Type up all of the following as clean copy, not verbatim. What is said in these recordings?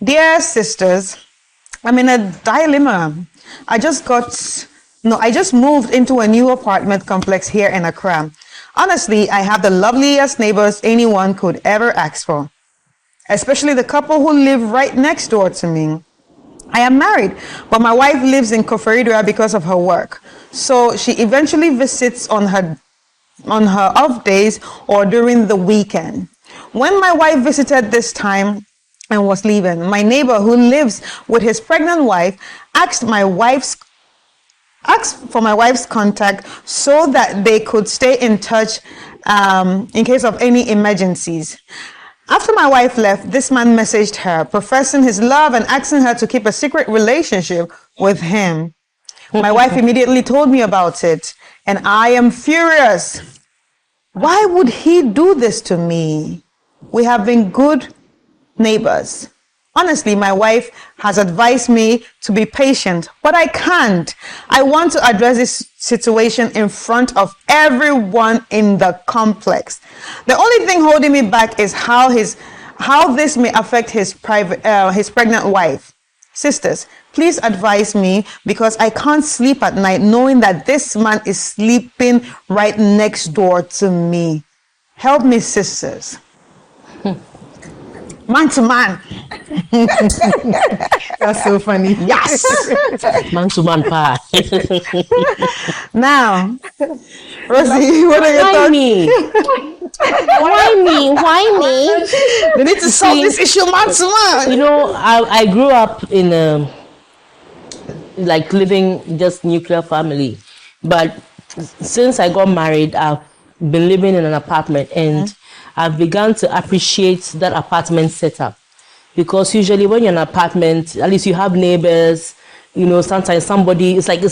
Dear sisters, I'm in a dilemma. I just moved into a new apartment complex here in Accra. Honestly, I have the loveliest neighbors anyone could ever ask for, especially the couple who live right next door to me. I am married, but my wife lives in Koforidua because of her work. So she eventually visits on her off days or during the weekend. When my wife visited this time and was leaving, my neighbor who lives with his pregnant wife asked for my wife's contact so that they could stay in touch in case of any emergencies. After my wife left, this man messaged her, professing his love and asking her to keep a secret relationship with him. My wife immediately told me about it, and I am furious. Why would he do this to me? We have been good neighbors. Honestly, my wife has advised me to be patient, but I can't. I want to address this situation in front of everyone in the complex. The only thing holding me back is how this may affect his pregnant wife. Sisters, please advise me because I can't sleep at night knowing that this man is sleeping right next door to me. Help me, sisters. Man to man. That's so funny. Yes. Man to man pa. Now, Rosie, what are your Why thoughts? me? Why me? We need to solve this issue man to man. You know, I grew up in like living just nuclear family, but since I got married, I've been living in an apartment, and I've begun to appreciate that apartment setup, because usually when you're in an apartment, at least you have neighbors. You know, sometimes somebody, it's like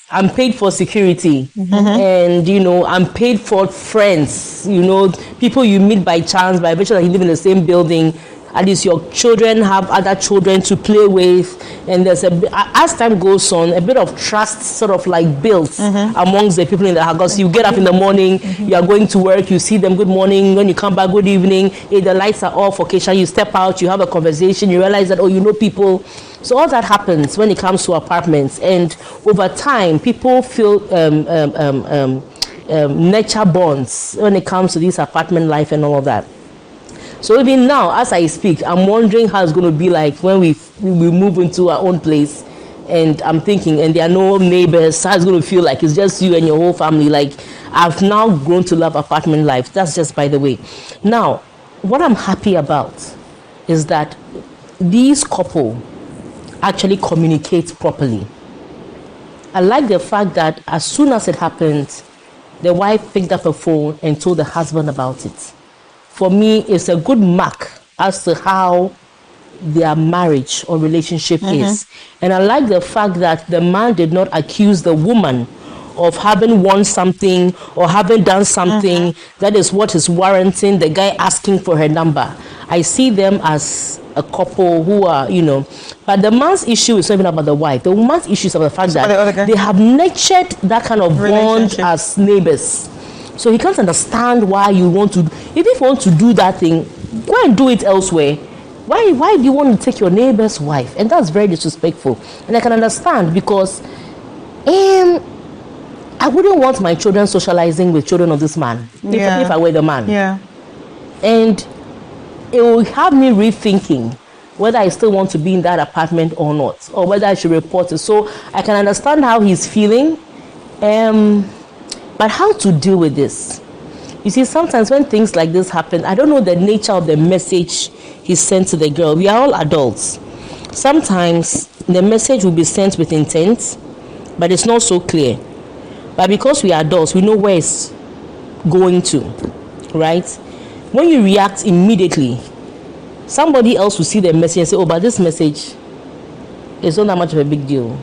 I'm paid for security, and you know, I'm paid for friends. You know, people you meet by chance, by virtue that you live in the same building. At least your children have other children to play with, and there's as time goes on, a bit of trust sort of like built amongst the people in the house. You get up in the morning, you are going to work, you see them, good morning. When you come back, good evening. If the lights are off, occasionally you step out, you have a conversation, you realize that, oh, you know people. So all that happens when it comes to apartments, and over time, people feel nature bonds when it comes to this apartment life and all of that. So even now, as I speak, I'm wondering how it's going to be like when we move into our own place, and I'm thinking, and there are no neighbors, how it's going to feel like it's just you and your whole family. Like, I've now grown to love apartment life. That's just by the way. Now, what I'm happy about is that these couple actually communicate properly. I like the fact that as soon as it happened, the wife picked up a phone and told the husband about it. For me, it's a good mark as to how their marriage or relationship is. And I like the fact that the man did not accuse the woman of having won something or having done something that is what is warranting the guy asking for her number. I see them as a couple who are, you know, but the man's issue is not even about the wife. The woman's issue is about the fact that they have nurtured that kind of bond as neighbors. So he can't understand why you want to, if you want to do that thing, go and do it elsewhere. Why do you want to take your neighbor's wife? And that's very disrespectful. And I can understand, because I wouldn't want my children socializing with children of this man, if I were the man. Yeah. And it will have me rethinking whether I still want to be in that apartment or not, or whether I should report it. So I can understand how he's feeling. But how to deal with this? You see, sometimes when things like this happen, I don't know the nature of the message he sent to the girl. We are all adults. Sometimes the message will be sent with intent, but it's not so clear. But because we are adults, we know where it's going to, right? When you react immediately, somebody else will see the message and say, oh, but this message is not that much of a big deal.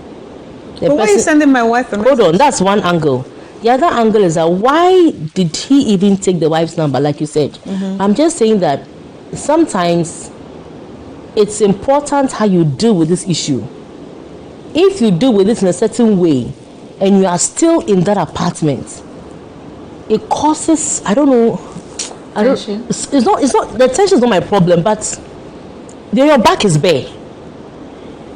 But why are you sending my wife a message? Hold on, that's one angle. The other angle is that why did he even take the wife's number, like you said? I'm just saying that sometimes it's important how you deal with this issue. If you deal with it in a certain way and you are still in that apartment, it causes, I don't know, it's not the tension is not my problem, but then your back is bare.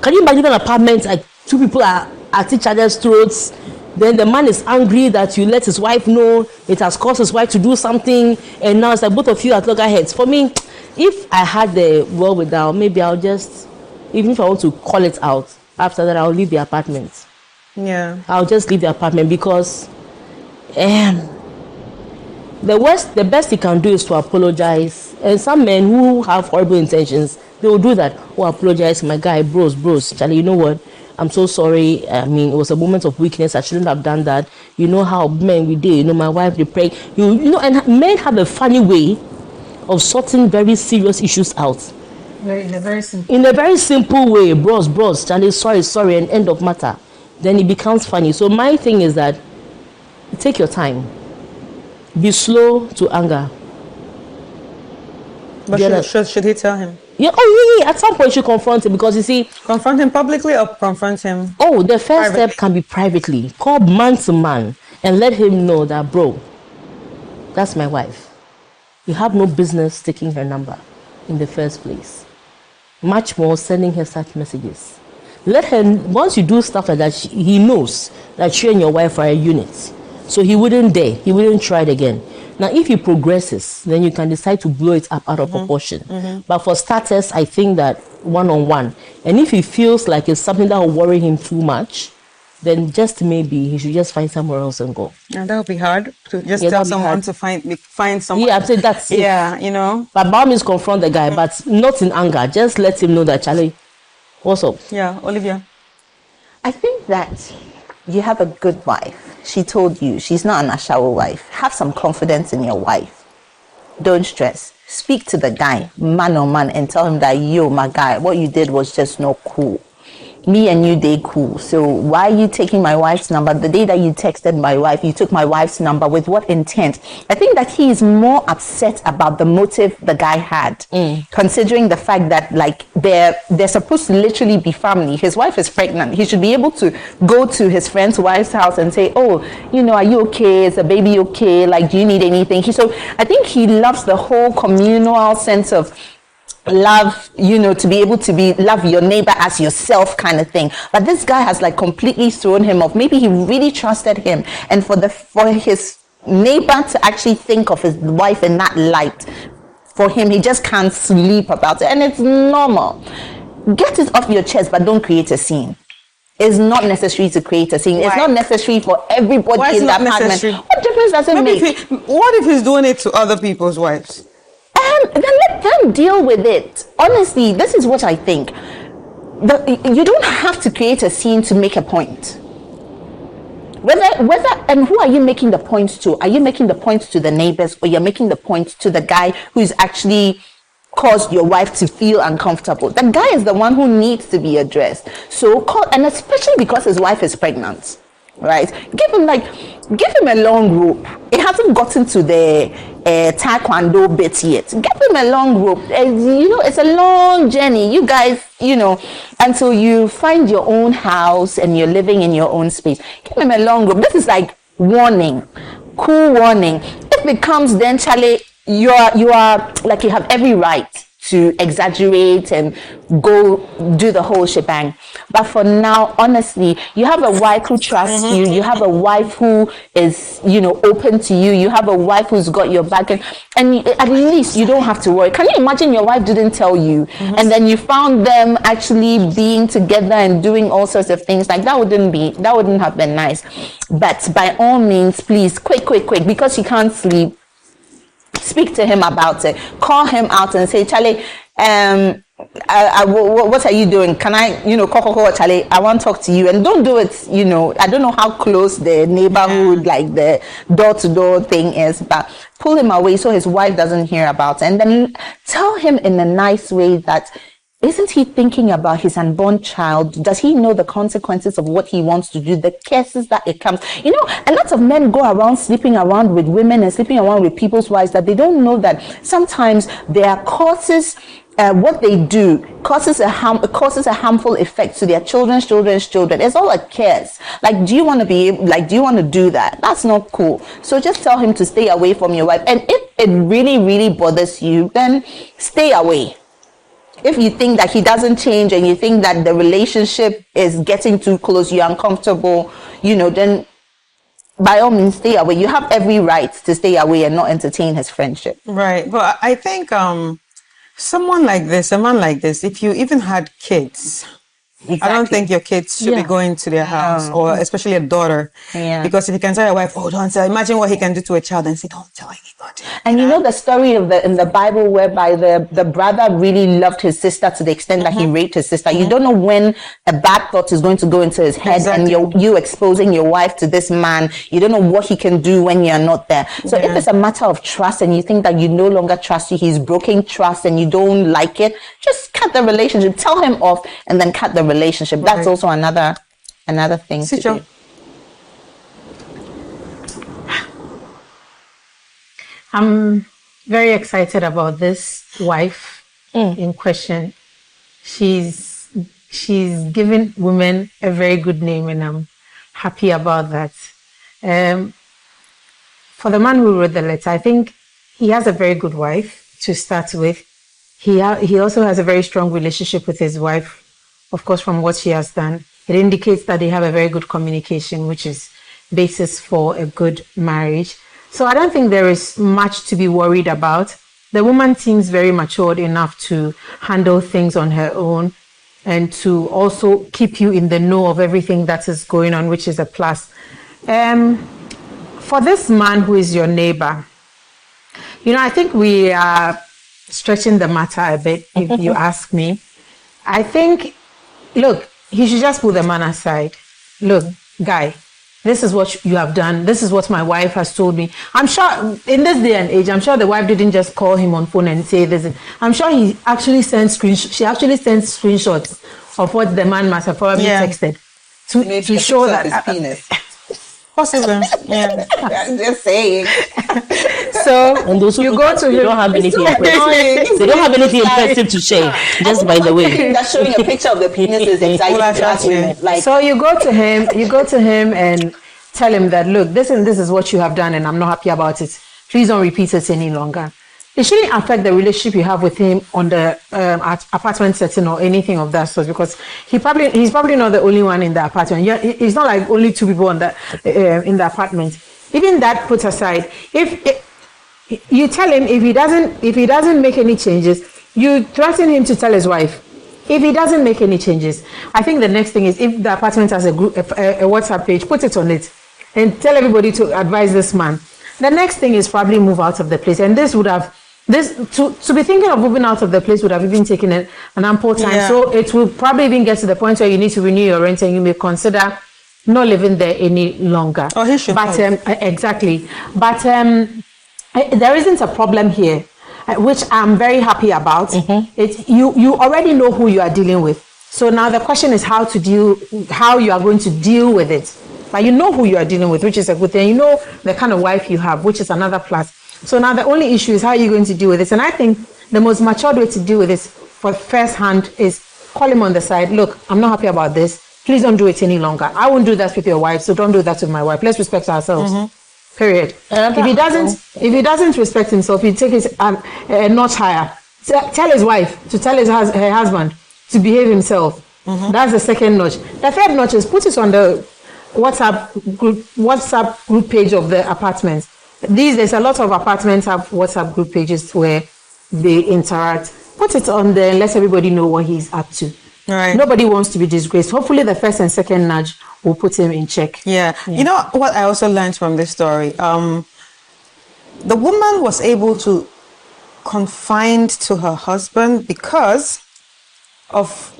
Can you imagine an apartment like two people are at each other's throats? Then the man is angry that you let his wife know, it has caused his wife to do something, and now it's like both of you at loggerheads. For me, if I had the wherewithal, maybe I'll just, even if I want to call it out, after that I'll leave the apartment. Yeah. I'll just leave the apartment because the best you can do is to apologize. And some men who have horrible intentions, they will do that. Oh, apologize, my guy, bros, Charlie, you know what? I'm so sorry. I mean, it was a moment of weakness. I shouldn't have done that. You know how men we did. You know, my wife, they pray. You know, and men have a funny way of sorting very serious issues out. In a very simple way. Bros, Charlie, sorry, and end of matter. Then it becomes funny. So my thing is that take your time. Be slow to anger. But should he tell him? Yeah, at some point you should confront him, because you see, confront him publicly or confront him? Oh, the first step can be privately. Call man to man and let him know that, bro, that's my wife. You have no business taking her number in the first place. Much more sending her such messages. Let him, once you do stuff like that, he knows that you and your wife are a unit. So he wouldn't dare. He wouldn't try it again. Now, if he progresses, then you can decide to blow it up out of proportion. But for starters, I think that one-on-one. And if he feels like it's something that will worry him too much, then just maybe he should just find somewhere else and go. And that would be hard to just tell someone to find someone. Yeah, I'd say that's it. Yeah, you know. But by all means, confront the guy, but not in anger. Just let him know that, Charlie, what's up? Yeah, Olivia. I think that you have a good wife. She told you she's not an ashawo wife. Have some confidence in your wife. Don't stress. Speak to the guy, man on man, and tell him that, yo, my guy, what you did was just not cool. Me and you, they cool. So why are you taking my wife's number? The day that you texted my wife, you took my wife's number. With what intent? I think that he is more upset about the motive the guy had, considering the fact that, like, they're supposed to literally be family. His wife is pregnant. He should be able to go to his friend's wife's house and say, oh, you know, are you okay? Is the baby okay? Like, do you need anything? So I think he loves the whole communal sense of love, you know, to be able to love your neighbor as yourself kind of thing. But this guy has like completely thrown him off. Maybe he really trusted him, and for his neighbor to actually think of his wife in that light, for him, he just can't sleep about it. And it's normal. Get it off your chest, but don't create a scene. It's not necessary to create a scene. Why? It's not necessary for everybody in that apartment. What difference does it make? What if he's doing it to other people's wives? Then let them deal with it. Honestly, this is what I think. You don't have to create a scene to make a point. Whether and who are you making the points to? Are you making the points to the neighbors, or you're making the points to the guy who's actually caused your wife to feel uncomfortable? The guy is the one who needs to be addressed. So call, and especially because his wife is pregnant, right? Give him a long rope. It hasn't gotten to the taekwondo bit yet. Give him a long rope. You know, it's a long journey. You guys, you know, until you find your own house and you're living in your own space. Give him a long rope. This is like warning, cool warning. If it comes, then Charlie, you are like, you have every right to exaggerate and go do the whole shebang. But for now, honestly, you have a wife who trusts you. You have a wife who is, you know, open to you. You have a wife who's got your back, and at least you don't have to worry. Can you imagine your wife didn't tell you, and then you found them actually being together and doing all sorts of things? Like, that wouldn't have been nice. But by all means, please, quick, because she can't sleep, speak to him about it. Call him out and say, Charlie, what are you doing? Can I, you know, call Charlie, I want to talk to you. And don't do it, you know, I don't know how close the neighborhood, like the door-to-door thing is, but pull him away so his wife doesn't hear about it. And then tell him in a nice way that, isn't he thinking about his unborn child? Does he know the consequences of what he wants to do? The cases that it comes. You know, a lot of men go around sleeping around with women and sleeping around with people's wives, that they don't know that sometimes there are causes. What they do causes a harmful effect to their children's children. It's all a curse. Like, do you want to do that? That's not cool. So just tell him to stay away from your wife. And if it really, really bothers you, then stay away. If you think that he doesn't change and you think that the relationship is getting too close, you're uncomfortable, then by all means stay away. You have every right to stay away and not entertain his friendship. Right. But I think someone like this, a man like this, if you even had kids, I don't think your kids should be going to their house, or especially a daughter. Yeah. Because if you can tell your wife, oh, don't tell, imagine what he can do to a child and say, don't tell anybody. And the story of in the Bible whereby the brother really loved his sister to the extent that he raped his sister. You don't know when a bad thought is going to go into his head, and you exposing your wife to this man. You don't know what he can do when you're not there. So if it's a matter of trust and you think that you no longer trust you, he's broken trust and you don't like it, just cut the relationship. Tell him off and then cut the relationship. That's also another thing to do. I'm very excited about this wife in question. She's given women a very good name, and I'm happy about that. For the man who wrote the letter, I think he has a very good wife to start with. He also has a very strong relationship with his wife. Of course, from what she has done, it indicates that they have a very good communication, which is basis for a good marriage. So I don't think there is much to be worried about. The woman seems very matured enough to handle things on her own and to also keep you in the know of everything that is going on, which is a plus. For this man who is your neighbor, I think we are stretching the matter a bit, if you ask me. I think, look, he should just put the man aside. Look, guy, this is what you have done. This is what my wife has told me. I'm sure in this day and age, I'm sure the wife didn't just call him on phone and say this. I'm sure he actually sent screenshots. She actually sent screenshots of what the man must have probably texted to show that his penis. Possible. Yeah. I'm just saying. So and those who go to they don't have anything impressive. They don't have anything impressive to share. Just by the way, that's showing a picture of the penis is exciting. So you go to him and tell him that, look, this is what you have done, and I'm not happy about it. Please don't repeat it any longer. It shouldn't affect the relationship you have with him on the apartment setting or anything of that sort, because he's probably not the only one in the apartment. It's not like only two people in the apartment. Even that put aside, if you tell him if he doesn't make any changes, you threaten him to tell his wife. If he doesn't make any changes, I think the next thing is, if the apartment has a group, a WhatsApp page, put it on it and tell everybody to advise this man. The next thing is probably move out of the place, and to be thinking of moving out of the place would have even taken an ample time. Yeah. So it will probably even get to the point where you need to renew your rent, and you may consider not living there any longer. Oh, he should. But exactly. But there isn't a problem here, which I'm very happy about. Mm-hmm. You already know who you are dealing with. So now the question is how you are going to deal with it. But you know who you are dealing with, which is a good thing. You know the kind of wife you have, which is another plus. So now the only issue is how you're going to deal with this. And I think the most matured way to deal with this for first hand is call him on the side. Look, I'm not happy about this. Please don't do it any longer. I won't do that with your wife, so don't do that with my wife. Let's respect ourselves. Mm-hmm. Period. If he doesn't respect himself, he take it a notch higher. Tell his wife to tell her husband to behave himself. Mm-hmm. That's the second notch. The third notch is put it on the WhatsApp group page of the apartments. These days, a lot of apartments have WhatsApp group pages where they interact. Put it on there and let everybody know what he's up to. Right. Nobody wants to be disgraced. Hopefully, the first and second nudge will put him in check. Yeah. You know what I also learned from this story? The woman was able to confide to her husband because of,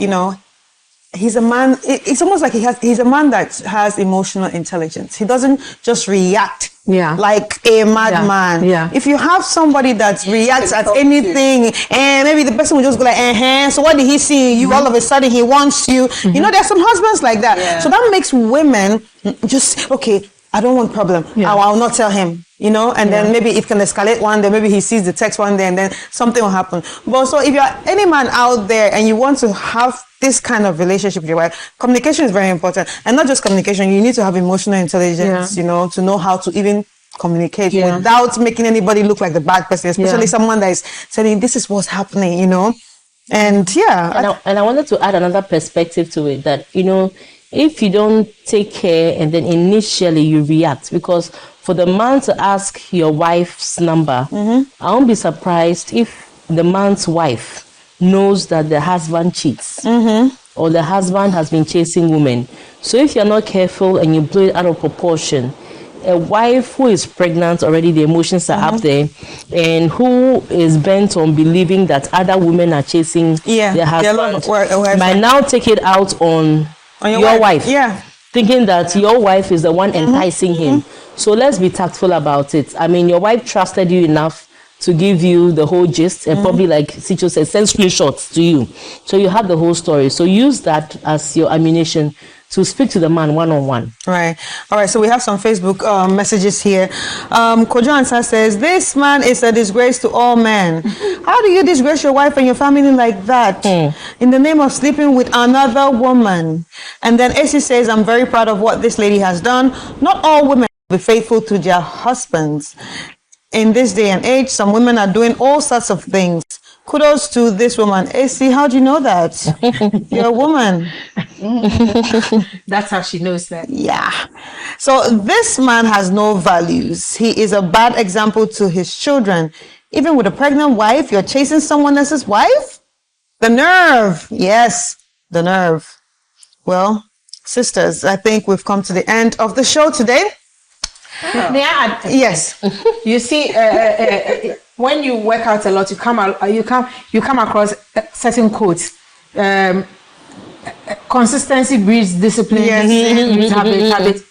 he's a man. It's almost like he's a man that has emotional intelligence. He doesn't just react like a madman. Yeah. If you have somebody that reacts at anything, and maybe the person will just go like, so what did he see? You all of a sudden he wants you. Mm-hmm. There's some husbands like that. Yeah. So that makes women just, okay, I don't want problem. Yeah. I'll not tell him. And then maybe it can escalate one day. Maybe he sees the text one day and then something will happen. But so if you're any man out there and you want to have this kind of relationship with your wife, communication is very important. And not just communication, you need to have emotional intelligence, to know how to even communicate without making anybody look like the bad person, especially someone that is saying, this is what's happening, And yeah, And I wanted to add another perspective to it, that, if you don't take care and then initially you react, because for the man to ask your wife's number, I won't be surprised if the man's wife knows that the husband cheats, or the husband has been chasing women. So if you're not careful and you blow it out of proportion, a wife who is pregnant already, the emotions are up there, and who is bent on believing that other women are chasing their husband, might now take it out on your wife. Yeah. Thinking that your wife is the one enticing him. So let's be tactful about it. I mean, your wife trusted you enough to give you the whole gist, and probably, like Sicho said, send screenshots to you. So you have the whole story. So use that as your ammunition to speak to the man one-on-one. Right. All right. So we have some Facebook messages here. Kojo Ansa says, this man is a disgrace to all men. How do you disgrace your wife and your family like that in the name of sleeping with another woman? And then AC says, I'm very proud of what this lady has done. Not all women will be faithful to their husbands. In this day and age, some women are doing all sorts of things. Kudos to this woman. AC, how do you know that? You're a woman. That's how she knows that. Yeah. So this man has no values. He is a bad example to his children. Even with a pregnant wife, you're chasing someone else's wife? The nerve. Yes, the nerve. Well, sisters, I think we've come to the end of the show today. May I add? Yes. You see, when you work out a lot, you come across certain quotes. Consistency breeds discipline. Yes. Habit.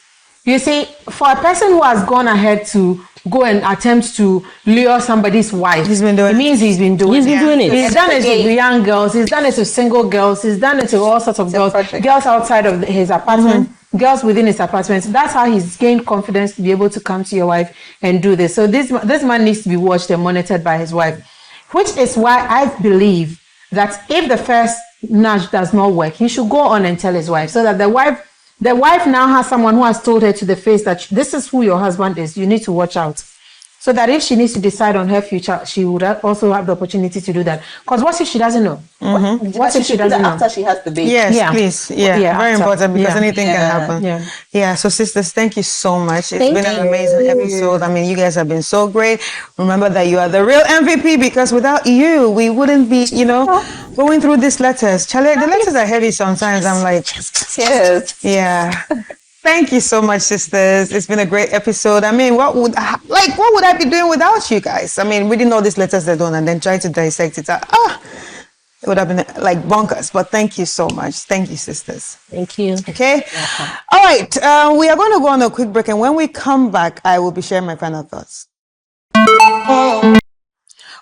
You see, for a person who has gone ahead to go and attempt to lure somebody's wife, He's been doing it means he's been doing it. He's done it to young girls. He's done it to single girls. He's done it to all sorts of girls. Girls outside of his apartment. Girls within his apartment. That's how he's gained confidence to be able to come to your wife and do this. So this man needs to be watched and monitored by his wife, which is why I believe that if the first nudge does not work, he should go on and tell his wife, so that the wife now has someone who has told her to the face that this is who your husband is. You need to watch out. So that if she needs to decide on her future, she would also have the opportunity to do that. Because what if she doesn't know? What if she doesn't know? After she has the baby? Yes, please. Yeah, very important, because anything can happen. Yeah. So sisters, thank you so much. It's been an amazing episode. I mean, you guys have been so great. Remember that you are the real MVP, because without you, we wouldn't be, going through these letters. Charlie, the letters are heavy sometimes. I'm like, Yes. yeah. Thank you so much, sisters. It's been a great episode. I mean, what would I be doing without you guys? I mean, reading all these letters they're doing and then trying to dissect it. It would have been like bonkers. But thank you so much. Thank you, sisters. Thank you. Okay. All right. We are going to go on a quick break, and when we come back, I will be sharing my final thoughts.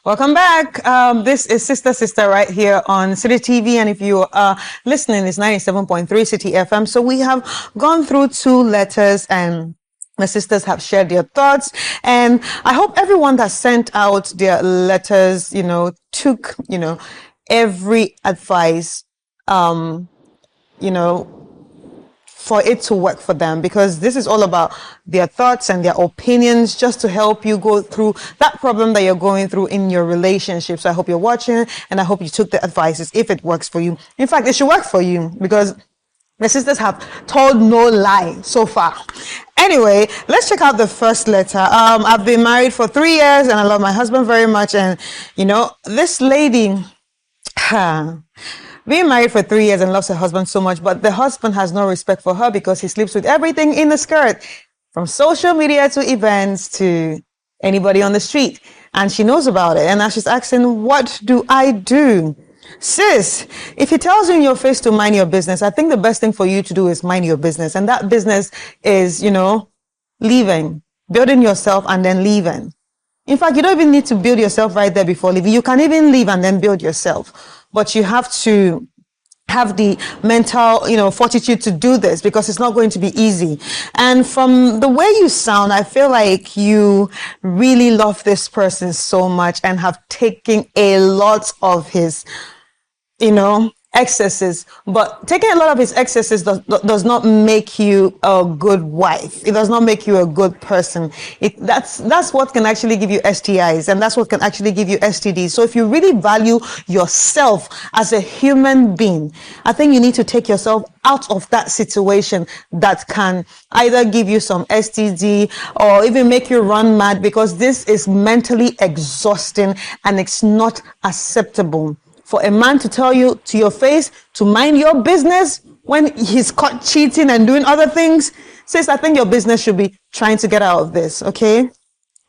Welcome back. This is Sister right here on City TV. And if you are listening, it's 97.3 City FM. So we have gone through 2 letters, and the sisters have shared their thoughts. And I hope everyone that sent out their letters, took, every advice, for it to work for them, because this is all about their thoughts and their opinions, just to help you go through that problem that you're going through in your relationship. So I hope you're watching, and I hope you took the advices if it works for you. In fact, it should work for you, because the sisters have told no lie so far. Anyway, let's check out the first letter. I've been married for 3 years, and I love my husband very much. And this lady, being married for 3 years and loves her husband so much, but the husband has no respect for her because he sleeps with everything in the skirt, from social media to events to anybody on the street. And she knows about it. And now she's asking, what do I do? Sis, if he tells you in your face to mind your business, I think the best thing for you to do is mind your business. And that business is, leaving, building yourself and then leaving. In fact, you don't even need to build yourself right there before leaving. You can even leave and then build yourself. But you have to have the mental, fortitude to do this, because it's not going to be easy. And from the way you sound, I feel like you really love this person so much and have taken a lot of his, excesses, but taking a lot of his excesses does not make you a good wife. It does not make you a good person. That's what can actually give you STIs, and that's what can actually give you STDs. So if you really value yourself as a human being, I think you need to take yourself out of that situation that can either give you some STD or even make you run mad, because this is mentally exhausting and it's not acceptable for a man to tell you to your face to mind your business when he's caught cheating and doing other things. Sis, I think your business should be trying to get out of this, okay?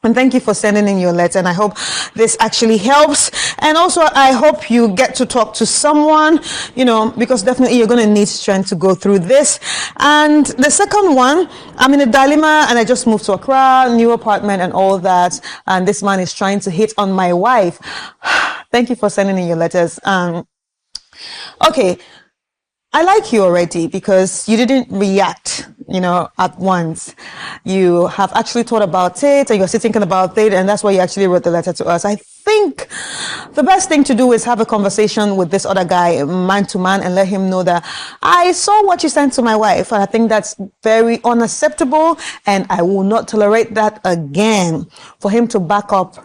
And thank you for sending in your letter, and I hope this actually helps. And also, I hope you get to talk to someone, because definitely you're going to need strength to go through this. And the second one, I'm in a dilemma, and I just moved to Accra, new apartment and all that, and this man is trying to hit on my wife. Thank you for sending in your letters. Okay. I like you already because you didn't react, at once. You have actually thought about it, and you're still thinking about it, and that's why you actually wrote the letter to us. I think the best thing to do is have a conversation with this other guy, man to man, and let him know that I saw what you sent to my wife, and I think that's very unacceptable, and I will not tolerate that again. For him to back up,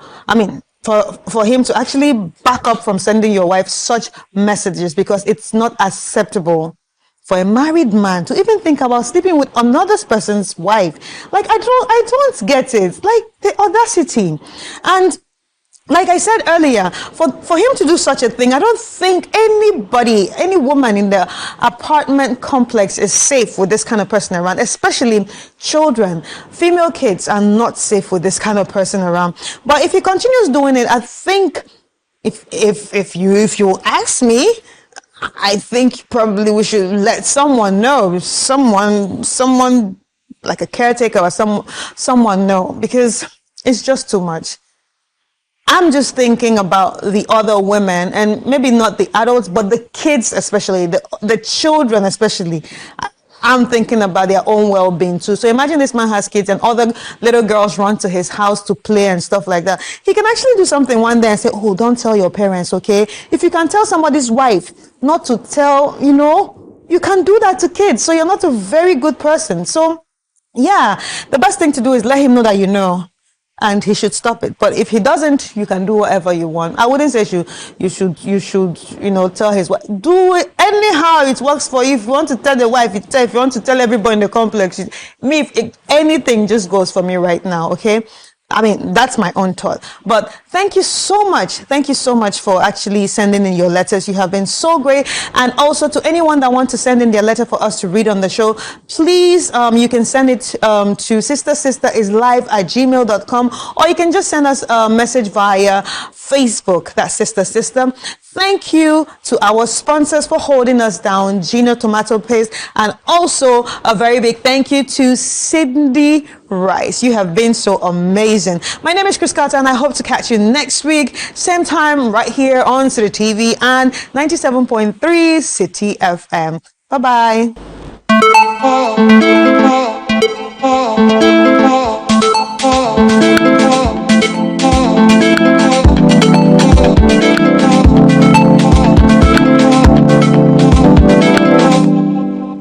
for him to actually back up from sending your wife such messages, because it's not acceptable for a married man to even think about sleeping with another person's wife. Like, I don't get it. Like, the audacity. And like I said earlier, for him to do such a thing, I don't think any woman in the apartment complex is safe with this kind of person around, especially children. Female kids are not safe with this kind of person around. But if he continues doing it, I think if you ask me, I think probably we should let someone know, someone like a caretaker or someone know, because it's just too much. I'm just thinking about the other women, and maybe not the adults, but the kids especially, the children especially. I'm thinking about their own well-being too. So imagine this man has kids and other little girls run to his house to play and stuff like that. He can actually do something one day and say, oh, don't tell your parents, okay? If you can tell somebody's wife not to tell, you can do that to kids. So you're not a very good person. So yeah, the best thing to do is let him know that you know, and he should stop it. But if he doesn't, you can do whatever you want. I wouldn't say you should tell his wife. Do it anyhow it works for you. If you want to tell the wife, if you want to tell everybody in the complex, if anything just goes for me right now, okay? That's my own thought. But thank you so much. Thank you so much for actually sending in your letters. You have been so great. And also to anyone that wants to send in their letter for us to read on the show, please, you can send it to sistersisterislike@gmail.com, or you can just send us a message via Facebook. That's Sister Sister. Thank you to our sponsors for holding us down, Gino Tomato Paste, and also a very big thank you to Cindy Rice. You have been so amazing. My name is Chris Carter, and I hope to catch you next week, same time, right here on City TV and 97.3 City FM. Bye-bye.